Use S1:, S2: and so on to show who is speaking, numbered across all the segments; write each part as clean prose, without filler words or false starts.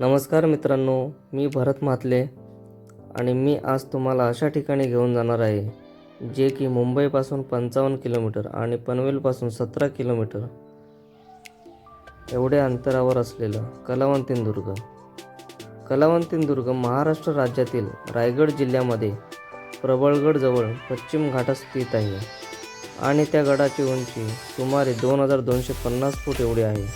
S1: नमस्कार मित्रांनो, मी भरत म्हात्ले आणि मी आज तुम्हाला अशा ठिकाणी घेऊन जाणार आहे जे की मुंबईपासून 55 किलोमीटर आणि पनवेलपासून 17 किलोमीटर एवढ्या अंतरावर असलेलं कलावंतीन दुर्ग महाराष्ट्र राज्यातील रायगड जिल्ह्यामध्ये प्रबळगडजवळ पश्चिम घाटात स्थित आहे आणि त्या गडाची उंची सुमारे 2250 फूट एवढी आहे.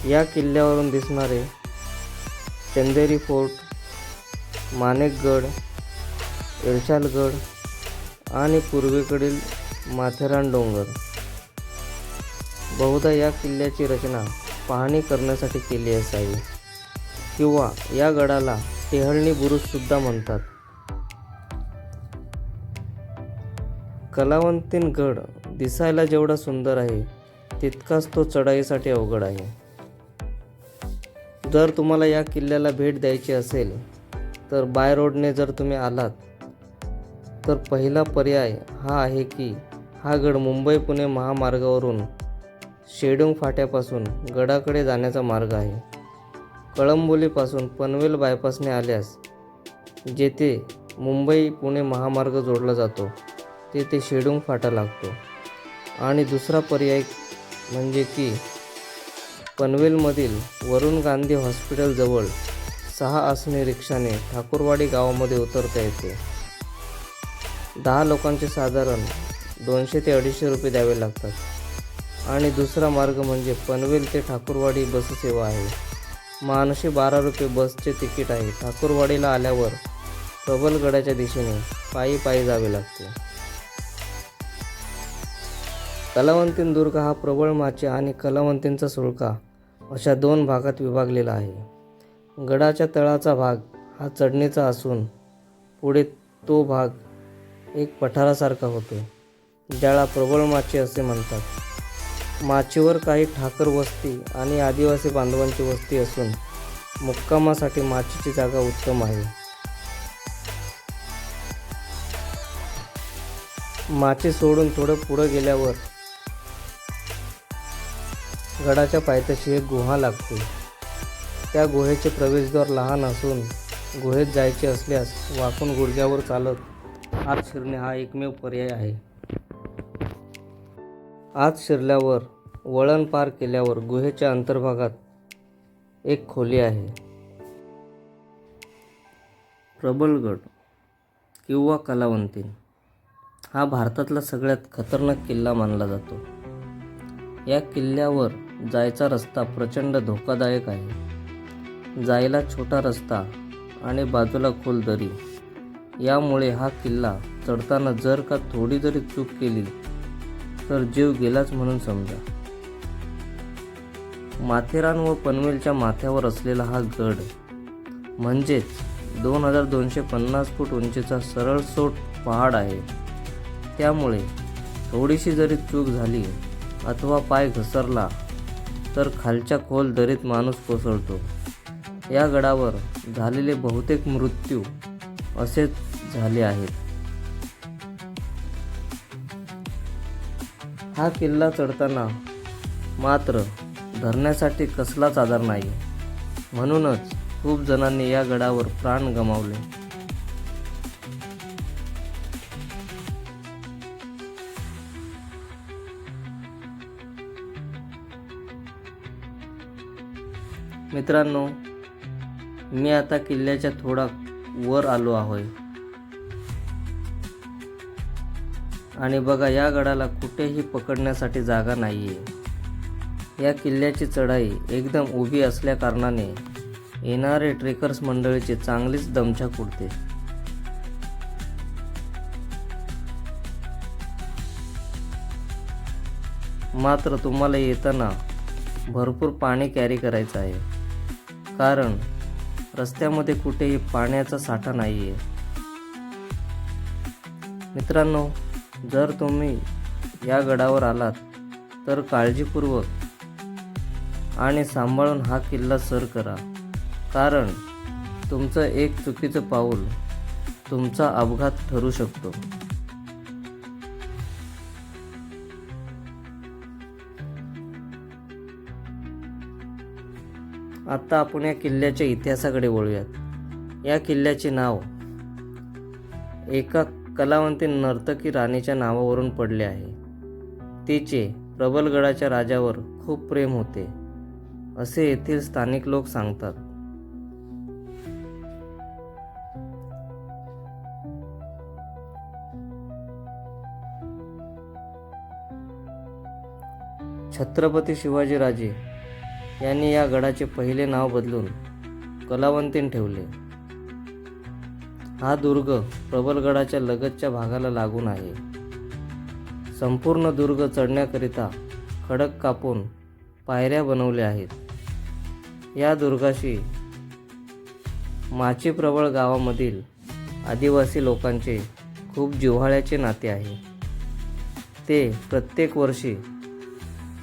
S1: या किल्ल्यावरून दिसणारे चंदेरी फोर्ट, माणेकगड, इर्शालगड आणि पूर्वेकडील माथेरान डोंगर. बहुधा या किल्ल्याची रचना पाहणी करण्यासाठी केली असावी किंवा या गडाला टेहळणी बुरुजसुद्धा म्हणतात. कलावंतीन गड दिसायला जेवढा सुंदर आहे तितकाच तो चढाईसाठी अवघड आहे. जर तुम्हाला या किल्ल्याला भेट द्यायची असेल तर बाय रोडने जर तुम्ही आलात तर पहिला पर्याय हा आहे की हा गड मुंबई पुणे महामार्गावरून शेडूंग फाट्यापासून गडाकडे जाण्याचा मार्ग आहे. कळंबोलीपासून पनवेल बायपासने आल्यास जेथे मुंबई पुणे महामार्ग जोडला जातो तेथे शेडूंग फाटा लागतो. आणि दुसरा पर्याय म्हणजे की पनवेलमधील वरुण गांधी हॉस्पिटलजवळ 6 आसनी रिक्षाने ठाकूरवाडी गावामध्ये उतरता येते. 10 लोकांचे साधारण 200 ते 250 रुपये द्यावे लागतात. आणि दुसरा मार्ग म्हणजे पनवेल ते ठाकूरवाडी बससेवा आहे. 12 रुपये बसचे तिकीट आहे. ठाकूरवाडीला आल्यावर प्रबळगडाच्या दिशेने पायी जावे लागते. कलावंतीन दुर्ग हा प्रबळ माची आणि कलावंतींचा सुळका अशा 2 भागात विभागलेला आहे. गडाच्या तळाचा भाग हा चढणीचा असून पुढे तो भाग एक पठारासारखा होतो, ज्याला प्रबळ माची असे म्हणतात. माचीवर काही ठाकर वस्ती आणि आदिवासी बांधवांची वस्ती असून मुक्कामासाठी माचीची जागा उत्तम आहे. माची सोडून थोडं पुढे गेल्यावर गडाच्या पायथ्याशी एक गुहा लागते. त्या गुहेचे प्रवेशद्वार लहान असून गुहेत जायचे असल्यास वाकून गुडघ्यावर चालत आत शिरणे हा एकमेव पर्याय आहे. आत शिरल्यावर वळण पार केल्यावर गुहेच्या अंतर्भागात एक खोली आहे. प्रबळगड किंवा कलावंतीन हा भारतातला सगळ्यात खतरनाक किल्ला मानला जातो. या किल्ल्यावर जायचा रस्ता प्रचंड धोकादायक आहे. जायला छोटा रस्ता आणि बाजूला खोल दरी. यामुळे हा किल्ला चढताना जर का थोडी जरी चूक केली तर जीव गेलाच म्हणून समजा. माथेरान व पनवेलच्या माथ्यावर असलेला हा गड म्हणजेच 2250 फूट उंचीचा सरळसोट पहाड आहे. त्यामुळे थोडीशी जरी चूक झाली अथवा पाय घसरला तर खालच्या खोल दरीत माणूस कोसळतो. या गडावर झालेले बहुतेक मृत्यू असेच झाले आहेत. हा किल्ला चढताना मात्र धरण्यासाठी कसलाच आधार नाही. म्हणूनच खूप जणांनी या गडावर प्राण गमावले. मित्रांनो, मी आता किल्ल्याच्या थोडा वर आलो आहे आणि बघा, या गडाला कुठेही पकडण्यासाठी जागा नाही आहे. या किल्ल्याची चढाई एकदम उभी असल्या कारणाने येणारे ट्रेकर्स मंडळीची चांगलीच दमछाक उडते. मात्र तुम्हाला येताना भरपूर पाणी कॅरी करायचं आहे, कारण रस्त्यामध्ये कुठेही पाण्याचा साठा नाही आहे. मित्रांनो, जर तुम्ही या गडावर आलात तर काळजीपूर्वक आणि सांभाळून हा किल्ला सर करा, कारण तुमचं एक चुकीचं पाऊल तुमचा अपघात ठरू शकतो. आता आपण या किल्ल्याच्या इतिहासाकडे वळूयात. या किल्ल्याचे नाव एका कलावंती नर्तकी राणीच्या नावावरून पडले आहे. तिचे प्रबलगडाच्या राजावर खूप प्रेम होते असे येथील स्थानिक लोक सांगतात. छत्रपती शिवाजीराजे यांनी या गडाचे पहिले नाव बदलून कलावंतीन ठेवले. हा दुर्ग प्रबलगडाच्या लगतच्या भागाला लागून आहे. संपूर्ण दुर्ग चढण्याकरिता खडक कापून पायऱ्या बनवल्या आहेत. या दुर्गाशी माचीप्रबळ गावामधील आदिवासी लोकांचे खूप जिव्हाळ्याचे नाते आहे. ते प्रत्येक वर्षी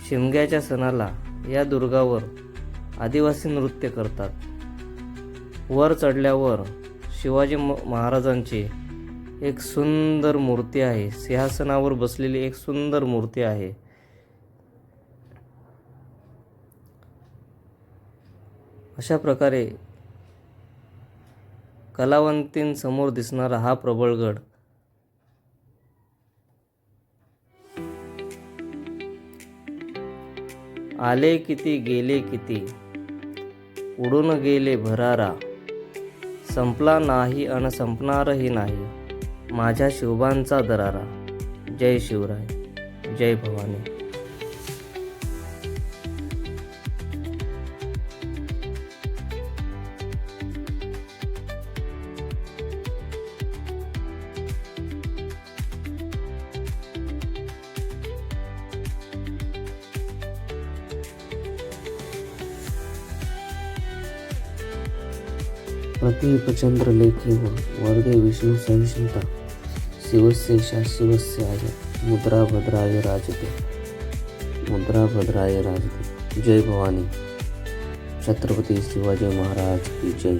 S1: शिमग्याच्या सणाला या दुर्गावर आदिवासी नृत्य करतात. वर चढल्यावर शिवाजी महाराजांची एक सुंदर मूर्ती आहे. सिंहासनावर बसलेली एक सुंदर मूर्ती आहे. अशा प्रकारे कलावंतींसमोर दिसणारा हा प्रबळगड आले किती गेले किती, उडून गेले भरारा, संपला नाही अन संपणारही नाही, माझ्या शिवबांचा दरारा. जय शिवराय, जय भवानी. प्रतीपचंद्र लेखी व वर्गे विष्णू सहिष्णुता, शिवस्य शिवस्य आय, मुद्रा भद्राय राजते, मुद्रा भद्राय राजते. जय भवानी. छत्रपती शिवाजी महाराज की जय.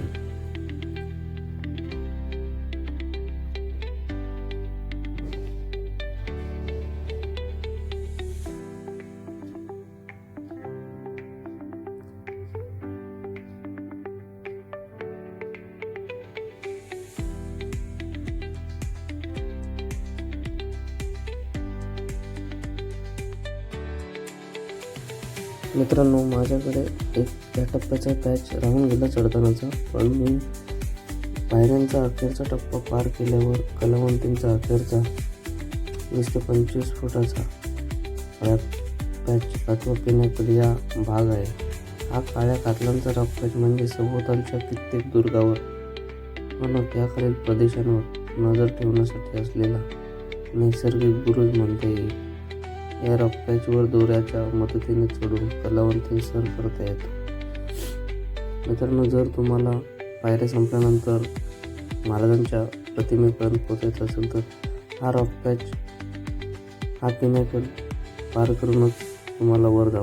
S1: मित्रांनो, माझ्याकडे एक त्या टप्प्याचा पॅच राहून गेला चढतानाचा, पण मी पायऱ्यांचा अखेरचा टप्पा पार केल्यावर कलावंतींचा अखेरचा 20 ते 25 फुटाचा पॅच अथवा पिनॅकल या भाग आहे. हा काळ्या कातलांचा रॉक पॅच म्हणजे सभोवतालच्या कित्येक दुर्गावर आणि त्याखालील प्रदेशांवर नजर ठेवण्यासाठी असलेला नैसर्गिक बुरुज म्हणता येईल. या रॉक पॅचवर दोऱ्याच्या मदतीने चढून कलावंती सर करता येतो. मित्रांनो, जर तुम्हाला पायऱ्या संपल्यानंतर महाराजांच्या प्रतिमेपर्यंत पोहोचायचं असेल तर हा रॉक पॅच, हा पिनॅकल पार करूनच तुम्हाला वर जावं.